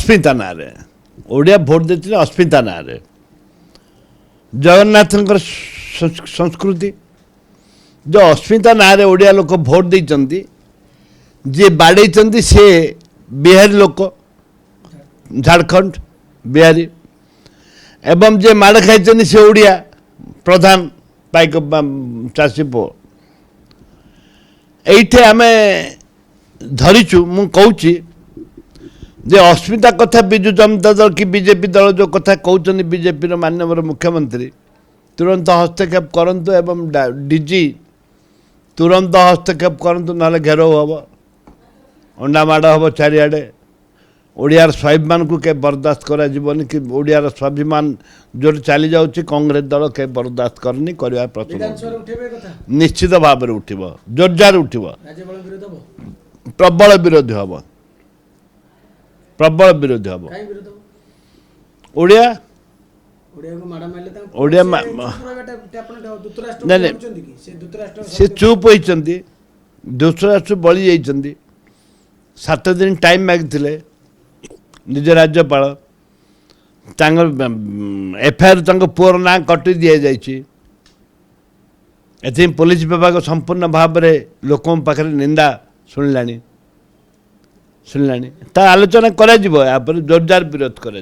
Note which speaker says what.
Speaker 1: अस्मिता ना ओडिया भोट देते अस्मिता ना जगन्नाथ संस्कृति जो अस्मिता ना ओडिया लोक भोट देते जी बाड़े से बिहारी लोक झारखंड बिहारी एवं जे माड़ खाई से ओडिया प्रधान पाइक चाषी पु ये आम धरीचु मु कहूँ जे अस्मिता कथा विजु जनता दल कि बीजेपी दल जो कथा कहते बीजेपी माननीय मुख्यमंत्री तुरंत हस्तक्षेप करंतु एवं डीजी तुरंत हस्तक्षेप करंतु ना घेराव हम अंडा माड़ हम चारिआडे ओडियार स्वाभिमान को के बर्दाश्त करा जीवनी कि ओडियार स्वाभिमान जो चली जाऊँच कांग्रेस दल के बर्दाश्त करनी करवा प्रश्न निश्चित भाव में उठिब जोरजार उठिब प्रबल विरोधी हम प्रबल विरोधी हम ओडिया ओडिया से चुप होती धृतराष्ट्र बड़ी जाइए 7 दिन टाइम मागिले निज राज्यपाल एफआईआर पुअर ना कटि दि जाए पुलिस विभाग संपूर्ण भाव में लोकों पाखे निंदा शुणिला ता आलोचना करा जोरदार विरोध करा